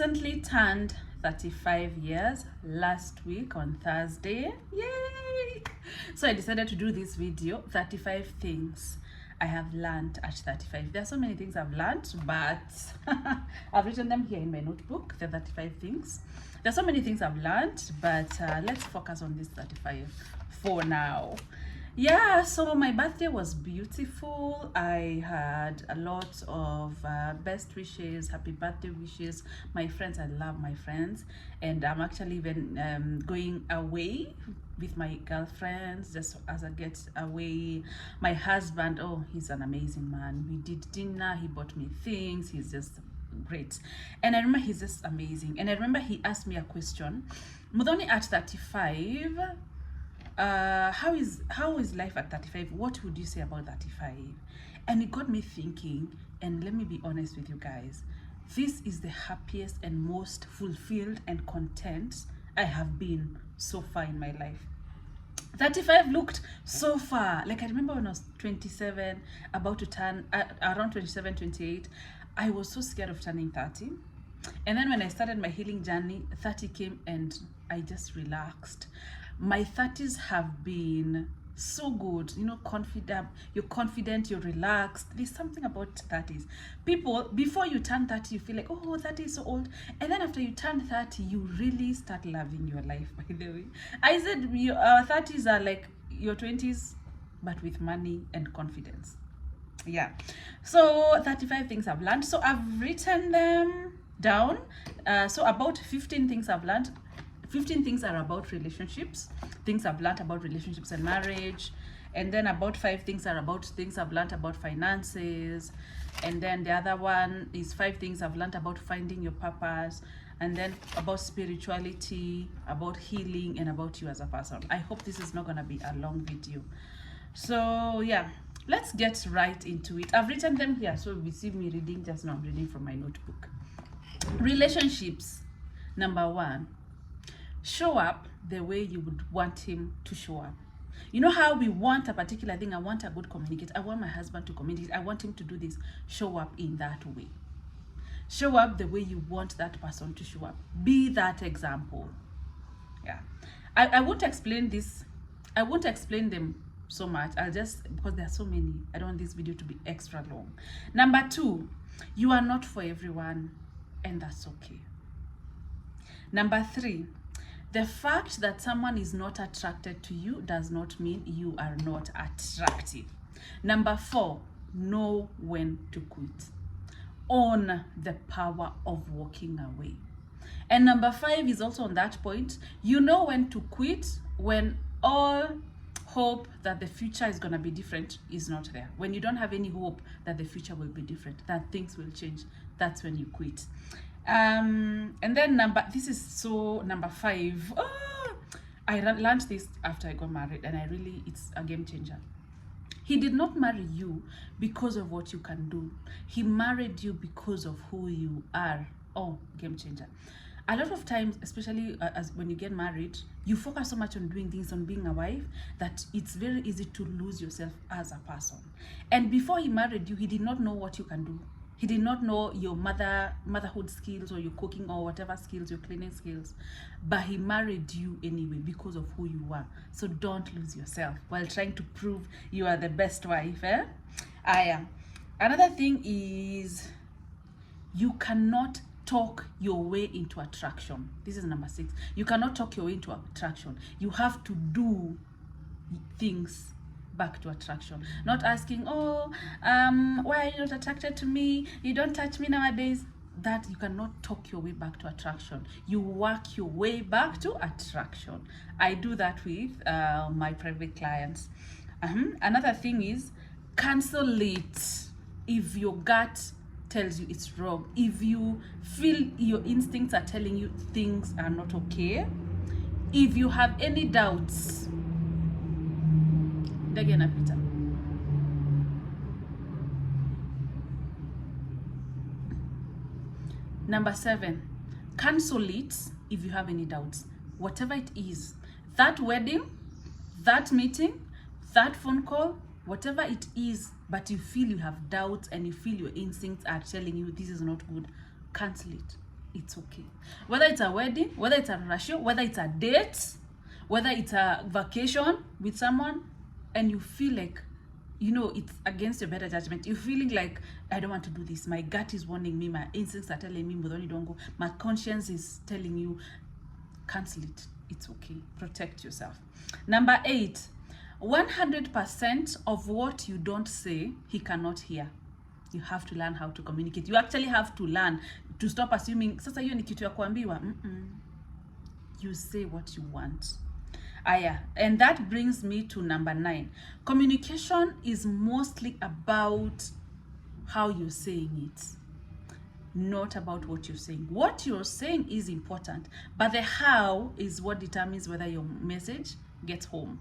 recently turned 35 years last week on Thursday. Yay! So I decided to do this video, 35 things I have learned at 35. There are so many things I've learned, but I've written them here in my notebook, the 35 things. There are so many things I've learned, but let's focus on this 35 for now. Yeah, so my birthday was beautiful. I had a lot of best wishes, happy birthday wishes. My friends, I love my friends, and I'm actually even going away with my girlfriends just as I get away. My husband, oh, he's an amazing man. We did dinner, he bought me things, he's just great. And I remember he's just amazing. And I remember he asked me a question, Muthoni, at 35, how is life at 35? What would you say about 35? And it got me thinking, and let me be honest with you guys, this is the happiest and most fulfilled and content I have been so far in my life. 35 looked so far. Like I remember when I was 27, about to turn around 27, 28, I was so scared of turning 30. And then when I started my healing journey, 30 came and I just relaxed. My 30s have been so good, you know, you're confident, you're relaxed. There's something about 30s. People, before you turn 30, you feel like, oh, 30 is so old. And then after you turn 30, you really start loving your life, by the way. I said our 30s are like your 20s, but with money and confidence. Yeah. So 35 things I've learned. So I've written them down. So about 15 things I've learned. 15 things are about relationships, things I've learned about relationships and marriage. And then about 5 things are about things I've learned about finances. And then the other one is 5 things I've learned about finding your purpose. And then about spirituality, about healing, and about you as a person. I hope this is not going to be a long video. So yeah, let's get right into it. I've written them here, so we see me reading just now. I'm reading from my notebook. Relationships. Number 1. Show up the way you would want him to show up. You know how we want a particular thing. I want a good communicator. I want my husband to communicate. I want him to do this. Show up in that way. Show up the way you want that person to show up. Be that example. Yeah. I won't explain this. I won't explain them so much. I'll just, because there are so many, I don't want this video to be extra long. Number 2, you are not for everyone, and that's okay. Number 3, the fact that someone is not attracted to you does not mean you are not attractive. Number 4, know when to quit. Own the power of walking away. And number 5 is also on that point. You know when to quit when all hope that the future is going to be different is not there. When you don't have any hope that the future will be different, that things will change, that's when you quit. And then number 5. I learned this after I got married, and it's a game changer. He did not marry you because of what you can do. He married you because of who you are. Oh, game changer. A lot of times, especially as when you get married, you focus so much on doing things, on being a wife, that it's very easy to lose yourself as a person. And before he married you, he did not know what you can do. He did not know your motherhood skills, or your cooking, or whatever skills, your cleaning skills. But he married you anyway because of who you are. So don't lose yourself while trying to prove you are the best wife. Another thing is, you cannot talk your way into attraction. This is number 6. You cannot talk your way into attraction. You have to do things back to attraction. Not asking, why are you not attracted to me? You don't touch me nowadays. That you cannot talk your way back to attraction. You work your way back to attraction. I do that with my private clients. Another thing is, cancel it if your gut tells you it's wrong. If you feel your instincts are telling you things are not okay, if you have any doubts, Number 7, cancel it if you have any doubts. Whatever it is, that wedding, that meeting, that phone call, whatever it is, but you feel you have doubts and you feel your instincts are telling you this is not good, cancel it. it's okay. Whether it's a wedding, whether it's a ratio, whether it's a date, whether it's a vacation with someone, and you feel like, you know, it's against your better judgment. You're feeling like, I don't want to do this. My gut is warning me. My instincts are telling me, Muthoni, don't go. My conscience is telling you, cancel it. It's okay. Protect yourself. Number 8, 100% of what you don't say, he cannot hear. You have to learn how to communicate. You actually have to learn to stop assuming, sasa hiyo ni kitu ya kuambiwa. You say what you want. And that brings me to number 9. Communication is mostly about how you're saying it, not about what you're saying. What you're saying is important, but the how is what determines whether your message gets home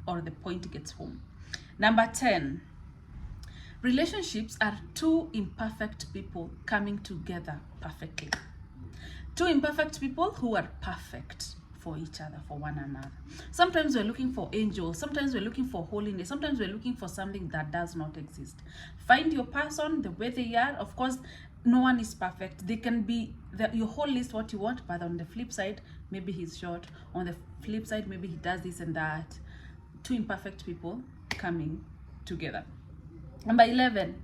or the point gets home. Number 10, relationships are two imperfect people coming together perfectly. Two imperfect people who are perfect for each other, for one another. Sometimes we're looking for angels, sometimes we're looking for holiness, sometimes we're looking for something that does not exist. Find your person the way they are. Of course, no one is perfect. They can be your whole list what you want, but on the flip side, maybe he's short. On the flip side, maybe he does this and that. Two imperfect people coming together. Number 11,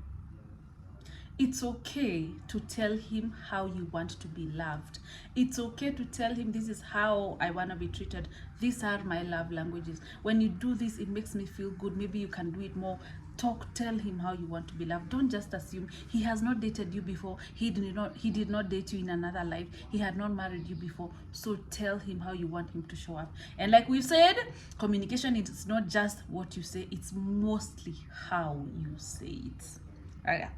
it's okay to tell him how you want to be loved. It's okay to tell him, this is how I want to be treated. These are my love languages. When you do this, it makes me feel good. Maybe you can do it more. Tell him how you want to be loved. Don't just assume. He has not dated you before. He did not date you in another life. He had not married you before. So tell him how you want him to show up. And like we've said, communication is not just what you say, it's mostly how you say it. Okay.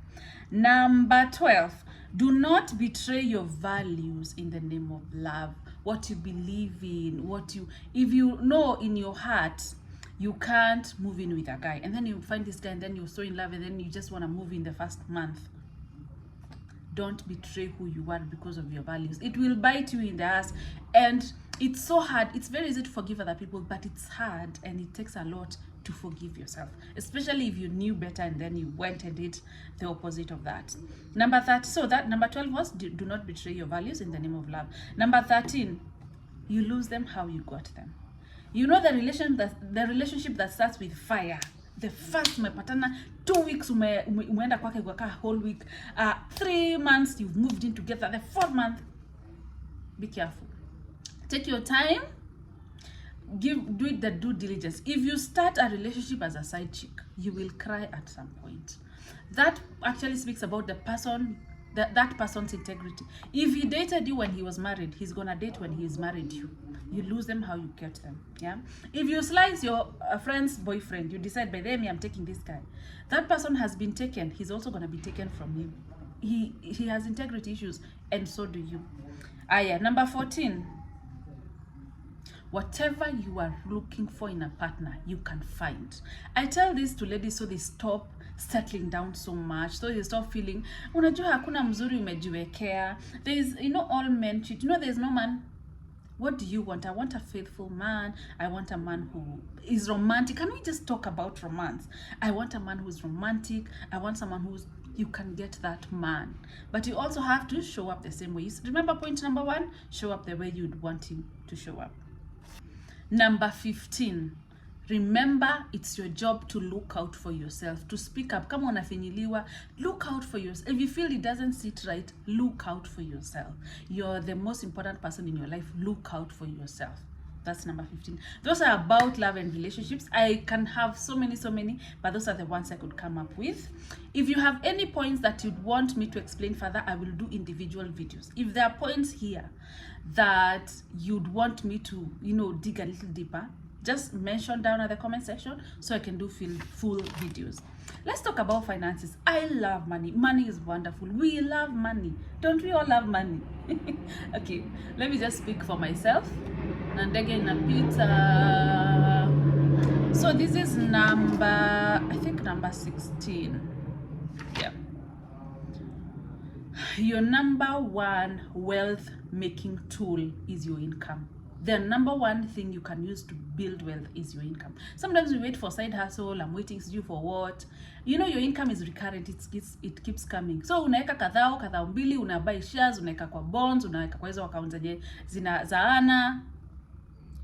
Number 12, do not betray your values in the name of love. What you believe in, if you know in your heart you can't move in with a guy, and then you find this guy, and then you're so in love, and then you just want to move in the first month. Don't betray who you are because of your values. It will bite you in the ass, and it's so hard. It's very easy to forgive other people, but it's hard, and it takes a lot to forgive yourself, especially if you knew better and then you went and did the opposite of that. Number 12 was do not betray your values in the name of love. Number 13, you lose them how you got them. You know, the relationship that starts with fire. The first umepatana, 2 weeks umeenda kwake kwa whole week, 3 months you've moved in together, the 4th month, be careful. Take your time. Do it the due diligence. If you start a relationship as a side chick, you will cry at some point. That actually speaks about the person, that person's integrity. If he dated you when he was married, he's gonna date when he's married you. You lose them how you get them. Yeah. If you slice your friend's boyfriend, you decide, by the way, I'm taking this guy. That person has been taken. He's also gonna be taken from you. He has integrity issues, and so do you. Number 14. Whatever you are looking for in a partner, you can find. I tell this to ladies so they stop settling down so much, so they stop feeling, unajua hakuna mzuri umejiwekea. There's, all men cheat. There's no man. What do you want? I want a faithful man. I want a man who is romantic. Can we just talk about romance? I want a man who's romantic. I want someone you can get that man. But you also have to show up the same way. Remember point number 1? Show up the way you'd want him to show up. Number 15, remember it's your job to look out for yourself, to speak up. Kama unafinyiliwa, look out for yourself. If you feel it doesn't sit right, look out for yourself. You're the most important person in your life. Look out for yourself. That's number 15. Those are about love and relationships. I can have so many, but those are the ones I could come up with. If you have any points that you'd want me to explain further, I will do individual videos. If there are points here that you'd want me to, dig a little deeper, just mention down at the comment section so I can do full videos. Let's talk about finances. I love money. Money is wonderful. We love money. Don't we all love money? Okay, let me just speak for myself. Nandege inapita. So this is number 16. Yeah. Your number 1 wealth making tool is your income. the number one thing you can use to build wealth is your income. Sometimes we wait for side hustle, I'm waiting to do for what. You know, your income is recurrent, it keeps coming. So unaweka kadhao mbili, unabuy shares, unaweka kwa bonds, unaweka kwa hizo accounts zenye zaana.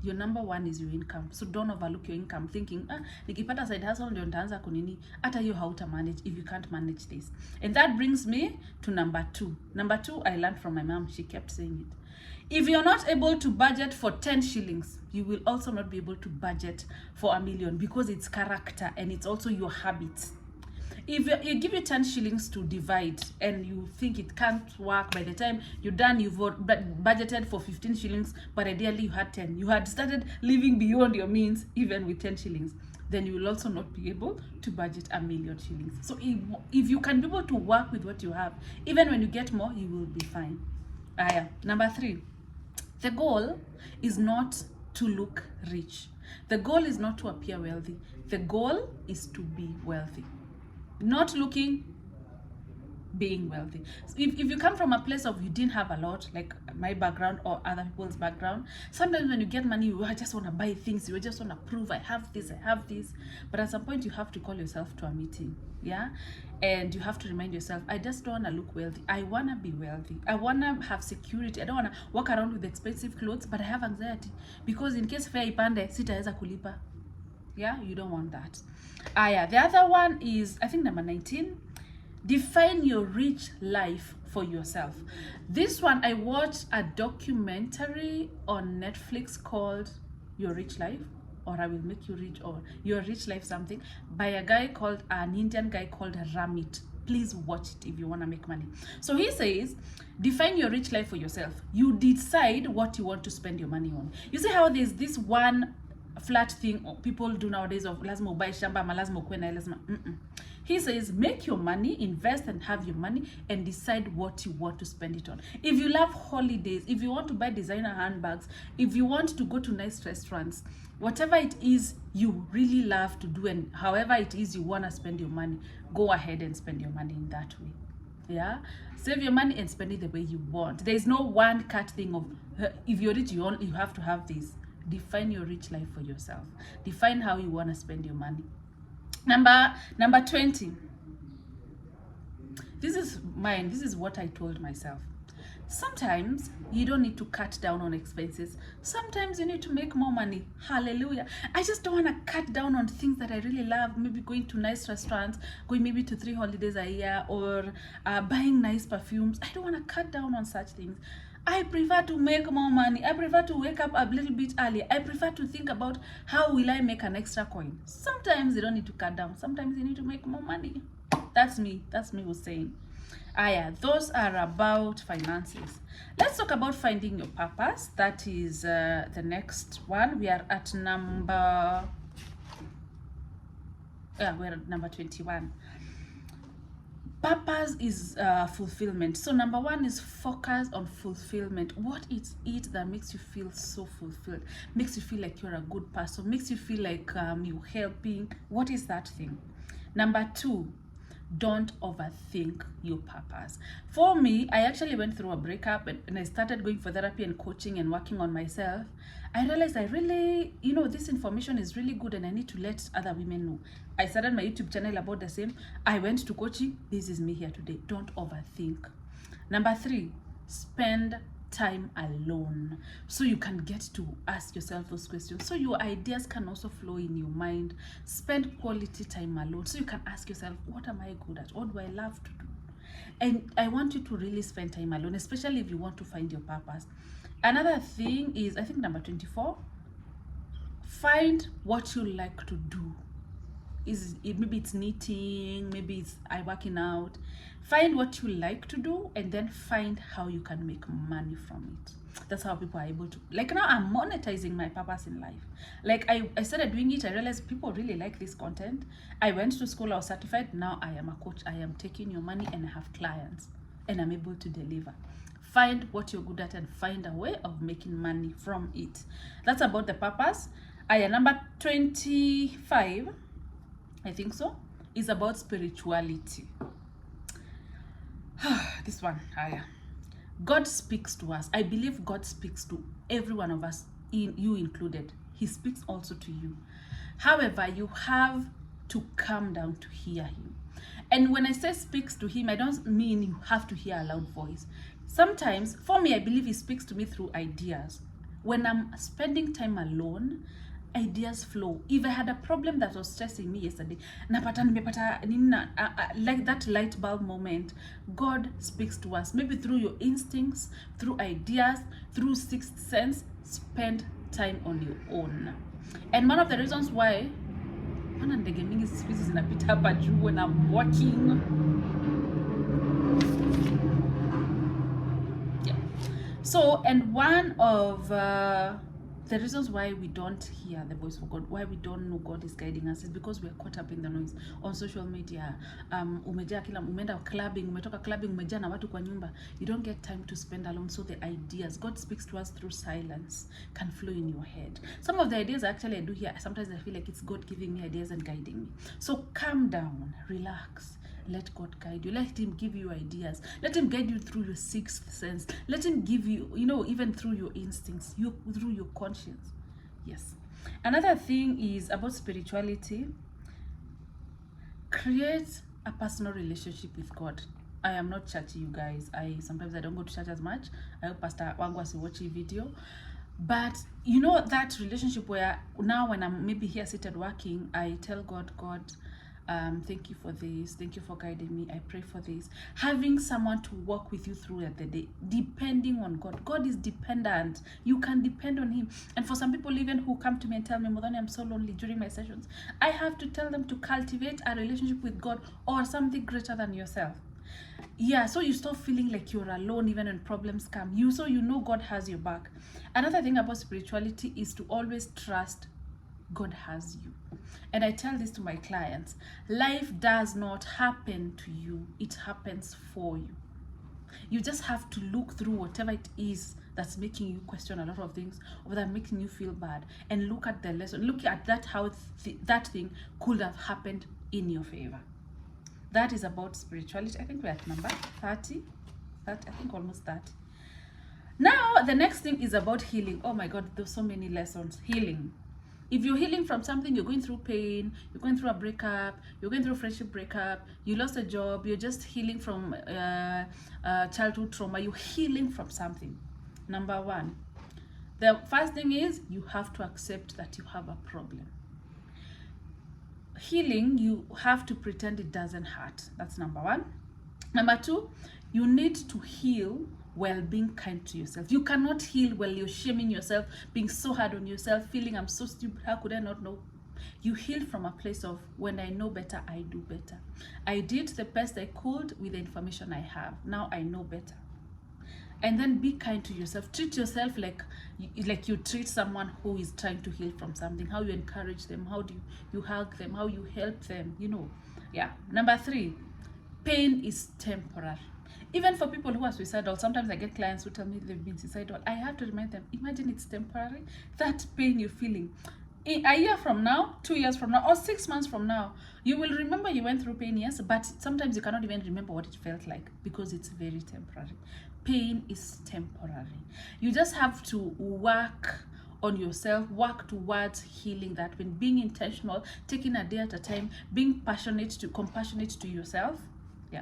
Your number one is your income. So don't overlook your income thinking, nikipata side hustle ndio nitaanza kunini. Hata hiyo hauta manage if you can't manage this. And that brings me to number 2. Number 2, I learned from my mom. She kept saying it. If you're not able to budget for 10 shillings, you will also not be able to budget for 1 million, because it's character and it's also your habits. If you give you 10 shillings to divide and you think it can't work, by the time you're done, you've budgeted for 15 shillings, but ideally you had 10. You had started living beyond your means, even with 10 shillings. Then you will also not be able to budget 1 million shillings. So if you can be able to work with what you have, even when you get more, you will be fine. Number 3, the goal is not to look rich. The goal is not to appear wealthy. The goal is to be wealthy. Not looking, being wealthy. So if you come from a place of you didn't have a lot, like my background or other people's background, sometimes when you get money, you just want to buy things, you just want to prove I have this. But at some point you have to call yourself to a meeting, and you have to remind yourself, I just don't want to look wealthy. I want to be wealthy. I want to have security. I don't want to walk around with expensive clothes, but I have anxiety because in case fare ipande sitaweza kulipa. You don't want that. The other one is, I think, number 19. Define your rich life for yourself. This one, I watched a documentary on Netflix called Your Rich Life, or I Will Make You Rich, or Your Rich Life something, by an Indian guy called Ramit. Please watch it if you want to make money. So he says, define your rich life for yourself. You decide what you want to spend your money on. You see how there's this one flat thing people do nowadays of lazima ubai shamba ama lazima ukue na lazima. He says, make your money, invest and have your money, and decide what you want to spend it on. If you love holidays, if you want to buy designer handbags, if you want to go to nice restaurants, whatever it is you really love to do, and however it is you want to spend your money, go ahead and spend your money in that way. Save your money and spend it the way you want. There is no one cut thing of if you're rich, you have to have this. Define your rich life for yourself. Define how you want to spend your money. Number 20. This is mine. This is what I told myself. Sometimes you don't need to cut down on expenses. Sometimes you need to make more money. Hallelujah. I just don't want to cut down on things that I really love. Maybe going to nice restaurants, going maybe to 3 holidays a year, or buying nice perfumes. I don't want to cut down on such things. I prefer to make more money. I prefer to wake up a little bit earlier. I prefer to think about how will I make an extra coin. Sometimes you don't need to cut down. Sometimes you need to make more money. That's me who's saying. Those are about finances. Let's talk about finding your purpose. That is the next one. We are at number 21. Purpose is fulfillment. So number 1 is focus on fulfillment. What is it that makes you feel so fulfilled? Makes you feel like you're a good person. Makes you feel like you're helping. What is that thing? Number 2, don't overthink your purpose. For me, I actually went through a breakup and I started going for therapy and coaching and working on myself. I realized I really, this information is really good and I need to let other women know. I started my YouTube channel about the same. I went to coaching. This is me here today. Don't overthink. Number 3, spend time alone so you can get to ask yourself those questions, so your ideas can also flow in your mind. Spend quality time alone so you can ask yourself, what am I good at? What do I love to do? And I want you to really spend time alone, especially if you want to find your purpose. Another thing is, I think number 24, find what you like to do. Maybe it's knitting, maybe it's working out. Find what you like to do and then find how you can make money from it. That's how people are able to, like, now I'm monetizing my purpose in life. Like I started doing it. I realized people really like this content. I went to school, I was certified. Now I am a coach. I am taking your money and I have clients and I'm able to deliver. Find what you're good at and find a way of making money from it. That's about the purpose. Number 25, I think so, is about spirituality. This one, God speaks to us. I believe God speaks to every one of us in you included. He speaks also to you. However, you have to calm down to hear him. And when I say speaks to him, I don't mean you have to hear a loud voice. Sometimes, for me, I believe he speaks to me through ideas. When I'm spending time alone, ideas flow. If I had a problem that was stressing me yesterday, like that light bulb moment, God speaks to us. Maybe through your instincts, through ideas, through sixth sense. Spend time on your own. And one of the reasons why ndege mingi species zinapita hapa juu when I'm walking. Yeah. So, and one of the reasons why we don't hear the voice of God, why we don't know God is guiding us, is because we are caught up in the noise on social media. Umejaa kila umeenda clubbing, umetoka clubbing, umejaa na watu kwa nyumba. You don't get time to spend alone. So the ideas, God speaks to us through silence, can flow in your head. Some of the ideas actually I do here, sometimes I feel like it's God giving me ideas and guiding me. So calm down, relax. Let God guide you. Let him give you ideas. Let him guide you through your sixth sense. Let him give you, even through your instincts, through your conscience. Yes. Another thing is about spirituality. Create a personal relationship with God. I am not churchy, you guys. Sometimes I don't go to church as much. I hope Pastor Wangwasi watch a video. But that relationship where now when I'm maybe here seated working, I tell God, thank you for this. Thank you for guiding me. I pray for this. Having someone to walk with you through the day, depending on God. God is dependent. You can depend on him. And for some people even who come to me and tell me, Muthoni, I'm so lonely during my sessions, I have to tell them to cultivate a relationship with God or something greater than yourself. Yeah, so you stop feeling like you're alone even when problems come. So you know God has your back. Another thing about spirituality is to always trust God has you. And I tell this to my clients. Life does not happen to you. It happens for you. You just have to look through whatever it is that's making you question a lot of things, or that making you feel bad, and look at the lesson. Look at that, how that thing could have happened in your favor. That is about spirituality. I think we're at number 30. I think almost 30. Now, the next thing is about healing. Oh my God, there's so many lessons. Healing. If you're healing from something, you're going through pain, you're going through a breakup, you're going through a friendship breakup, you lost a job, you're just healing from childhood trauma, you're healing from something. Number one, the first thing is you have to accept that you have a problem. Healing, you have to pretend it doesn't hurt. That's number one. Number two, you need to heal while being kind to yourself. You cannot heal while you're shaming yourself, being so hard on yourself, feeling I'm so stupid, how could I not know? You heal from a place of, when I know better, I do better. I did the best I could with the information I have. Now I know better. And then be kind to yourself. Treat yourself like you treat someone who is trying to heal from something. How you encourage them, how do you hug them, how you help them, Yeah. Number three, pain is temporary. Even for people who are suicidal, sometimes I get clients who tell me they've been suicidal. I have to remind them, imagine it's temporary. That pain you're feeling, a year from now, 2 years from now, or 6 months from now, you will remember you went through pain, yes, but sometimes you cannot even remember what it felt like because it's very temporary. Pain is temporary. You just have to work on yourself, work towards healing that pain, being intentional, taking a day at a time, being compassionate to yourself. Yeah.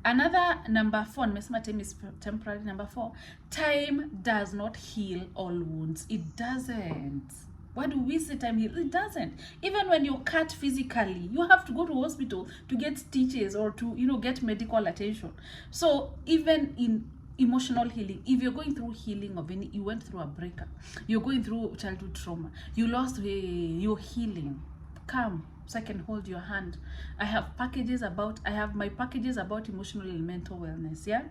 Another number 4, nimesema time is temporary. Number 4, time does not heal all wounds. It doesn't. Why do we say time heals? It doesn't. Even when you're cut physically, you have to go to hospital to get stitches or to, get medical attention. So even in emotional healing, if you're going through healing of any, you went through a breakup, you're going through childhood trauma, you lost your healing, come so I can hold your hand. I have my packages about emotional and mental wellness. Yeah,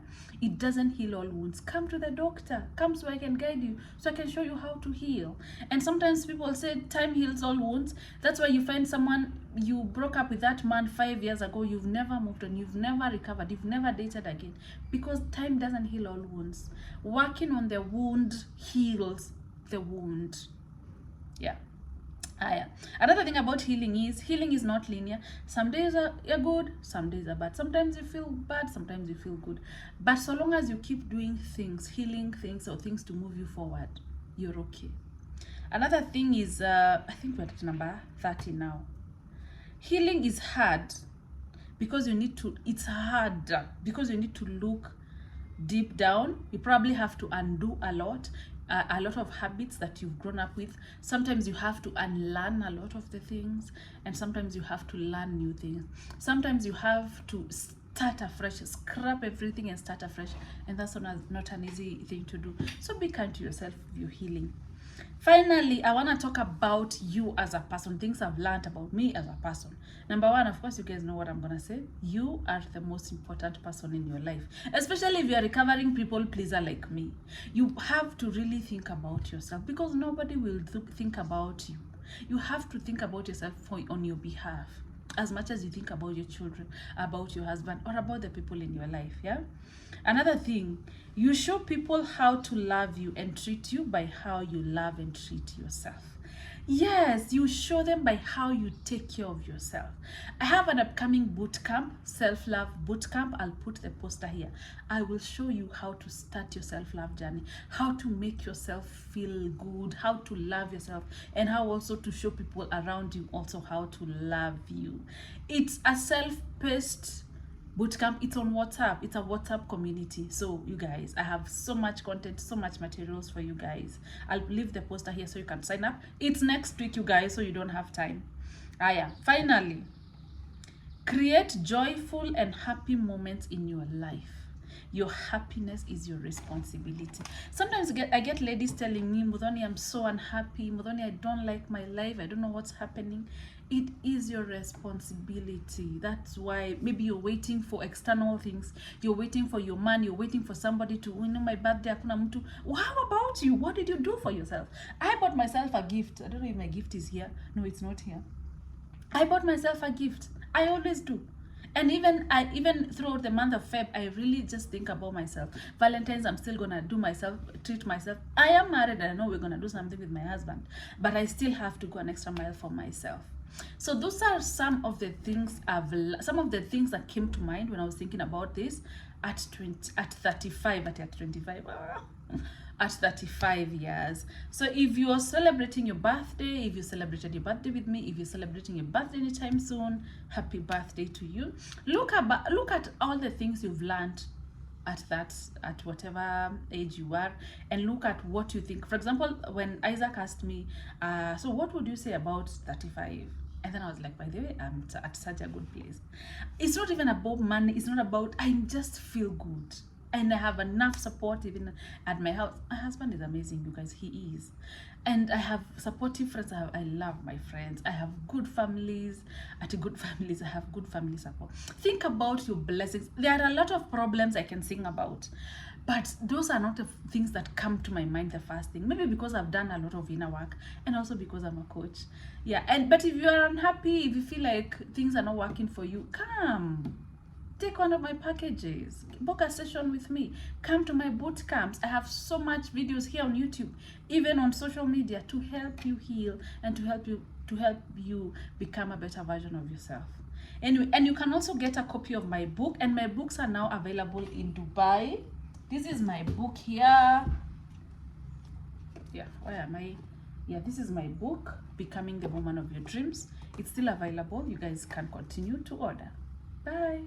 it doesn't heal all wounds. Come to the doctor, come so I can guide you, so I can show you how to heal. And sometimes people say time heals all wounds. That's why you find someone, you broke up with that man 5 years ago, you've never moved on, you've never recovered, you've never dated again, because time doesn't heal all wounds. Working on the wound heals the wound. Yeah. Another thing about healing is not linear. Some days are good, some days are bad. Sometimes you feel bad, sometimes you feel good. But so long as you keep doing things, healing things, or things to move you forward, you're okay. Another thing is, I think we're at number 30 now. Healing is hard because you need to, it's hard because you need to look deep down. You probably have to undo a lot of habits that you've grown up with. Sometimes you have to unlearn a lot of the things, and sometimes you have to learn new things. Sometimes you have to start afresh, scrap everything and start afresh, and that's not an easy thing to do. So be kind to yourself with your healing. Finally, I want to talk about you as a person, things I've learned about me as a person. Number one, of course, you guys know what I'm going to say. You are the most important person in your life, especially if you're a recovering people pleaser like me. You have to really think about yourself, because nobody will think about you. You have to think about yourself on your behalf, as much as you think about your children, about your husband, or about the people in your life. Yeah. Another thing, you show people how to love you and treat you by how you love and treat yourself. Yes, you show them by how you take care of yourself. I have an upcoming boot camp, self-love boot camp. I'll put the poster here. I will show you how to start your self-love journey, how to make yourself feel good, how to love yourself, and how also to show people around you also how to love you. It's a self-paced bootcamp. It's on WhatsApp. It's a WhatsApp community. So you guys, I have so much content, so much materials for you guys. I'll leave the poster here so you can sign up. It's next week, you guys, so you don't have time. Finally, create joyful and happy moments in your life. Your happiness is your responsibility. Sometimes I get ladies telling me, Muthoni, I'm so unhappy. Muthoni, I don't like my life. I don't know what's happening. It is your responsibility. That's why maybe you're waiting for external things. You're waiting for your man. You're waiting for somebody to, my birthday, hakuna mtu. Well, how about you? What did you do for yourself? I bought myself a gift. I don't know if my gift is here. No, it's not here. I bought myself a gift. I always do. And even throughout the month of Feb, I really just think about myself. Valentine's, I'm still gonna treat myself. I am married and I know we're gonna do something with my husband, but I still have to go an extra mile for myself. So those are some of the things that came to mind when I was thinking about this at 35 years. So if you are celebrating your birthday, if you celebrated your birthday with me, if you're celebrating your birthday anytime soon, happy birthday to you. Look at all the things you've learned at whatever age you are, and look at what you think. For example, when Isaac asked me, so what would you say about 35? And then I was like, by the way, I'm at such a good place. It's not even about money. It's not about, I just feel good. And I have enough support even at my house. My husband is amazing, you guys. He is. And I have supportive friends. I love my friends. I have good families. I have good family support. Think about your blessings. There are a lot of problems I can sing about, but those are not the things that come to my mind the first thing. Maybe because I've done a lot of inner work, and also because I'm a coach. Yeah. But if you are unhappy, if you feel like things are not working for you, come. Take one of my packages, book a session with me, come to my boot camps. I have so much videos here on YouTube, even on social media, to help you heal and to help you become a better version of yourself. Anyway, and you can also get a copy of my book, and my books are now available in Dubai. This is my book here. Yeah, where am I? Yeah, this is my book, Becoming the Woman of Your Dreams. It's still available. You guys can continue to order. Bye.